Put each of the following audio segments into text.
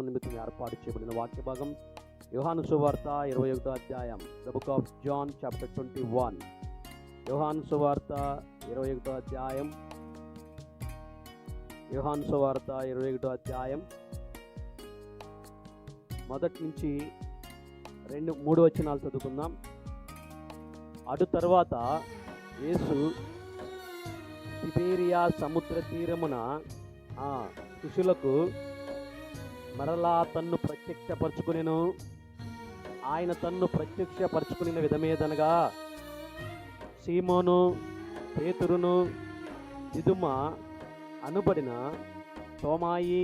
ధ్యానం నిమిత్తం ఏర్పాటు చేయబడిన వాక్య భాగం యోహాను సువార్త 21వ అధ్యాయం, the book of John chapter 21. యోహాను సువార్త 21వ అధ్యాయం, యోహాను సువార్త 21వ అధ్యాయం మొదటి నుంచి 2-3 వచనాలు చదువుకుందాం. అటు తర్వాత యేసు తిబేరియా సముద్ర తీరమున శిష్యులకు మరలా తన్ను ప్రత్యక్షపరచుకునేను. ఆయన తన్ను ప్రత్యక్షపరచుకునే విధమేదనగా సీమోను, పేతురును, దిదుమ అనుబడిన తోమాయి,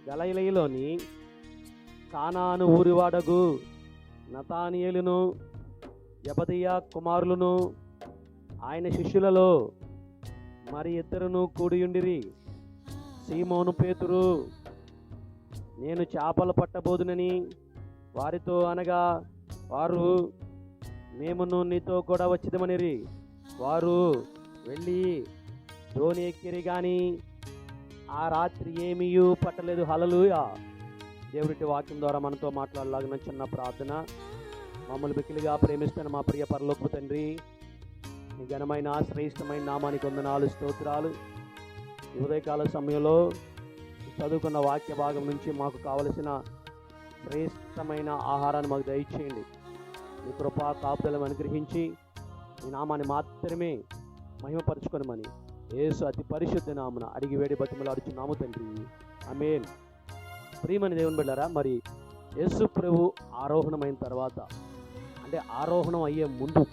గలిలయలోని కానాను ఊరివాడగు నతానియేలును, జెబెదయి కుమారులను ఆయన శిష్యులలో మరి ఇద్దరును కూడియుండిరి. సీమోను పేతురు, నేను చేపలు పట్టబోదునని వారితో అనగా, వారు మేమును నీతో కూడా వచ్చిదమనిరి. వారు వెళ్ళి ధోని ఎక్కిరి గాని ఆ రాత్రి ఏమీయూ పట్టలేదు. హల్లెలూయా. దేవుడి వాక్యం ద్వారా మనతో మాట్లాడలాగిన చిన్న ప్రార్థన. మమ్మల్ని బిక్కిలిగా ప్రేమిస్తున్న మా ప్రియ పరలోకపు తండ్రి, నీ ఘనమైన శ్రేష్టమైన నామానికి వందనాలు, స్తోత్రాలు. ఈ ఉదయకాల సమయంలో చదువుకున్న వాక్య భాగం నుంచి మాకు కావలసిన శ్రేష్టమైన ఆహారాన్ని మాకు దయచేయండి. నీ కృపా కాపుదలను అనుగ్రహించి ఈ నామాన్ని మాత్రమే మహిమపరచుకొనమని యేసు అతి పరిశుద్ధ నామమున అడిగి వేడి బతిమలాడుచున్నాము తండ్రి, ఆమేన్. ప్రియమైన దేవుని బిడ్డలారా, మరి యేసు ప్రభు ఆరోహణమైన తర్వాత, అంటే ఆరోహణం అయ్యే ముందు,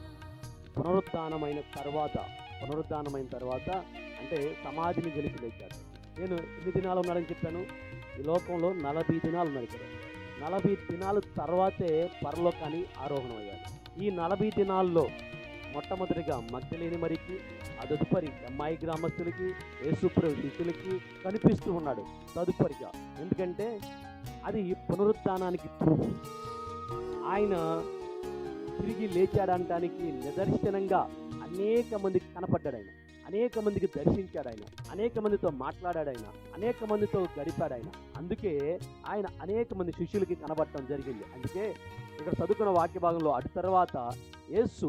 పునరుద్ధానమైన తర్వాత అంటే సమాధిని గెలిచి లేచాడు. నేను ఎన్ని దినాలు ఉన్నారని చెప్పాను? ఈ లోకంలో 40 దినాలు ఉన్నారు ఇక్కడ. 40 దినాల తర్వాతే పరలోకాన్ని ఆరోహణం అయ్యాడు. ఈ 40 దినాల్లో మొట్టమొదటిగా మగ్దలేని మరికి, ఆ తదుపరి అమ్మాయి గ్రామస్తులకి, యేసుప్రభు శిష్యులకి కనిపిస్తూ ఉన్నాడు తదుపరిగా. ఎందుకంటే అది పునరుద్ధానానికి ప్రూఫ్. ఆయన తిరిగి లేచాడనడానికి నిదర్శనంగా అనేక మందికి కనపడ్డాడు. ఆయన అనేక మందికి దర్శించాడు. ఆయన అనేక మందితో మాట్లాడాడు. ఆయన అనేక మందితో గడిపాడు. ఆయన అందుకే ఆయన అనేక మంది శిష్యులకి కనబడటం జరిగింది. అందుకే ఇక్కడ చదువుకున్న వాక్య భాగంలో అటు తర్వాత యేసు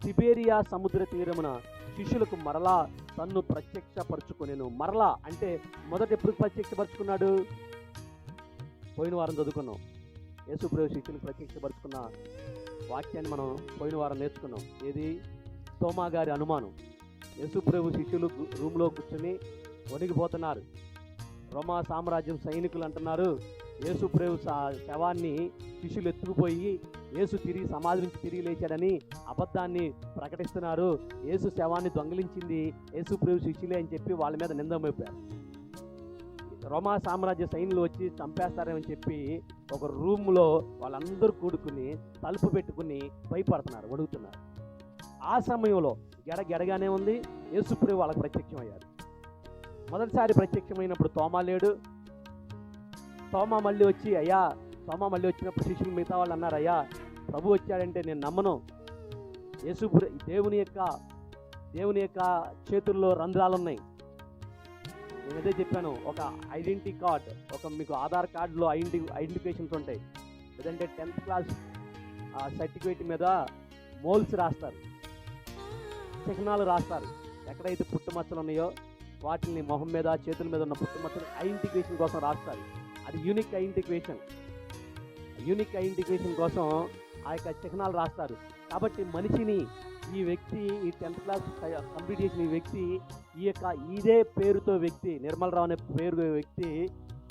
తిబేరియా సముద్ర తీరమున శిష్యులకు మరలా తన్ను ప్రత్యక్షపరచుకునేను. మరలా అంటే మొదట ఎప్పుడు ప్రత్యక్షపరచుకున్నాడు? పోయిన వారం చదువుకున్నాం. యేసు ప్రభు శిష్యులకు ప్రత్యక్షపరచుకున్న వాక్యాన్ని మనం పోయిన వారం నేర్చుకున్నాం. ఏది? తోమా గారి అనుమానం. యేసు ప్రభు శిష్యులు రూమ్లో కూర్చొని వణిగిపోతున్నారు. రోమా సామ్రాజ్యం సైనికులు అంటున్నారు, యేసు ప్రభు శవాన్ని శిష్యులు ఎత్తుకుపోయి యేసు సమాధి నుంచి తిరిగి లేచాడని అబద్ధాన్ని ప్రకటిస్తున్నారు. యేసు శవాన్ని దొంగిలించింది యేసు ప్రభు శిష్యులే అని చెప్పి వాళ్ళ మీద నింద మోపారు. రోమా సామ్రాజ్య సైన్యులు వచ్చి చంపేస్తారని చెప్పి ఒక రూమ్లో వాళ్ళందరూ కూడుకుని తలుపు పెట్టుకుని భయపడుతున్నారు, వణుకుతున్నారు. ఆ సమయంలో గెడగానే ఉంది, యేసుప్రభు వాళ్ళకి ప్రత్యక్షమయ్యాడు. మొదటిసారి ప్రత్యక్షమైనప్పుడు తోమా లేడు. తోమా మళ్ళీ వచ్చినప్పుడు శిష్యులు మిగతా వాళ్ళు అన్నారు, అయ్యా ప్రభు వచ్చాడంటే నేను నమ్మను. దేవుని యొక్క చేతుల్లో రంధ్రాలు ఉన్నాయి. నేను అదే చెప్పాను, ఒక ఐడెంటిటీ కార్డ్, మీకు ఆధార్ కార్డులో ఐడెంటిఫికేషన్స్ ఉంటాయి. లేదంటే 10th క్లాస్ సర్టిఫికేట్ మీద మోల్స్ రాస్తారు, చిహ్నాలు రాస్తారు. ఎక్కడైతే పుట్టుమచ్చలు ఉన్నాయో వాటిని మొహం మీద, చేతుల మీద ఉన్న పుట్టుమచ్చలు ఐడెంటిఫికేషన్ కోసం రాస్తారు. అది యూనిక్ ఐడెంటిఫికేషన్ కోసం ఆ యొక్క చిహ్నాలు రాస్తారు. కాబట్టి మనిషిని, ఈ వ్యక్తి ఈ 10th క్లాస్ కంప్లీట్ చేసిన ఈ వ్యక్తి, ఇదే పేరుతో వ్యక్తి, నిర్మలరావు అనే పేరు వ్యక్తి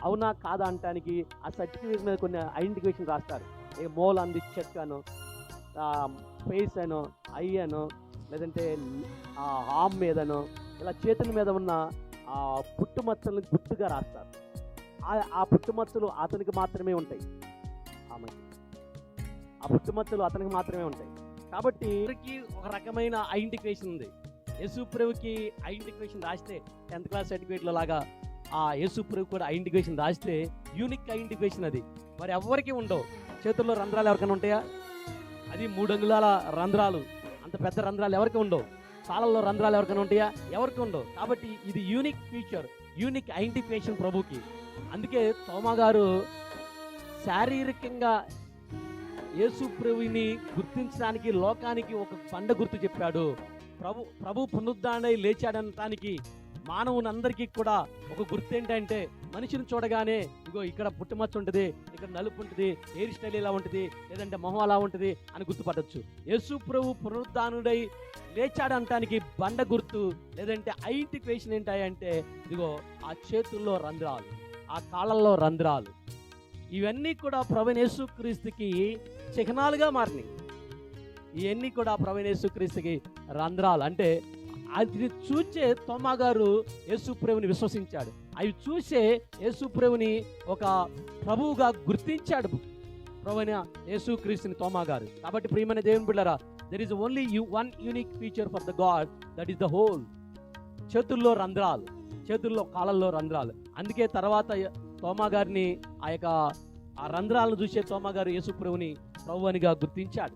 అవునా కాదా అనటానికి ఆ సర్టిఫికేట్ మీద కొన్ని ఐడెంటిఫికేషన్ రాస్తారు. ఏ మోల్ అంది చెక్ అను, ఫేస్ అనో, ఐ అనో, లేదంటే ఆమ్ మీదనో, ఇలా చేతుల మీద ఉన్న ఆ పుట్టుమచ్చలను గుర్తుగా రాస్తారు. ఆ పుట్టుమచ్చలు అతనికి మాత్రమే ఉంటాయి. ఆ పుట్టుమచ్చలు అతనికి మాత్రమే ఉంటాయి. కాబట్టి ఒక రకమైన ఐడెంటిఫికేషన్ ఉంది. యేసు ప్రభుకి ఐడెంటిఫికేషన్ రాస్తే 10th క్లాస్ సర్టిఫికేట్లో లాగా ఆ యేసు ప్రభు కూడా ఐడెంటిఫికేషన్ రాస్తే యూనిక్ ఐడెంటిఫికేషన్ అది. మరి ఎవరికి ఉండవు. చేతుల్లో రంధ్రాలు ఎవరికైనా ఉంటాయా? అది 3 అంగుళాల రంధ్రాలు, అంత పెద్ద రంధ్రాలు ఎవరికి ఉండవు. కాళ్ళల్లో రంధ్రాలు ఎవరికైనా ఉంటాయా? ఎవరికి ఉండవు. కాబట్టి ఇది యూనిక్ ఫీచర్, యూనిక్ ఐడెంటిఫికేషన్ ప్రభుకి. అందుకే తోమా గారు శారీరకంగా యేసు ప్రభువుని గుర్తించడానికి లోకానికి ఒక బండ గుర్తు చెప్పాడు. ప్రభు పునరుద్ధారణై లేచాడనటానికి మానవులందరికీ కూడా ఒక గుర్తు ఏంటంటే, మనిషిని చూడగానే ఇగో ఇక్కడ పుట్టుమచ్చ ఉంటుంది, ఇక్కడ నలుపు ఉంటుంది, హెయిర్ స్టైల్ ఇలా ఉంటుంది, లేదంటే మొహం అలా ఉంటుంది అని గుర్తుపట్టచ్చు. యేసు ప్రభు పునరుద్ధానుడై లేచాడనటానికి బండ గుర్తు లేదంటే ఐడెంటిఫికేషన్ ఏంటంటే, ఇదిగో ఆ చేతుల్లో రంధ్రాలు, ఆ కాళ్ళల్లో రంధ్రాలు, ఇవన్నీ కూడా ప్రభువైన యేసుక్రీస్తుకి చిహ్నాలుగా మారినాయి. ఇవన్నీ కూడా ప్రభువైన యేసుక్రీస్తుకి రంధ్రాలు. అంటే అది చూసే తోమా గారు యేసు ప్రభువుని విశ్వసించాడు. అవి చూసే యేసు ప్రభువుని ఒక ప్రభువుగా గుర్తించాడు ప్రభువైన యేసుక్రీస్తుని తోమా గారు. కాబట్టి ప్రియమైన దేవుని బిడ్డలారా, there is only one unique feature for the God, that is the whole. చేతుల్లో రంధ్రాలు, చేతుల్లో కాళ్ళల్లో రంధ్రాలు. అందుకే తర్వాత తోమా గారిని ఆ రంధ్రాలను చూసే తోమా గారు యేసు ప్రభువుని ప్రభువునిగా గుర్తించాడు.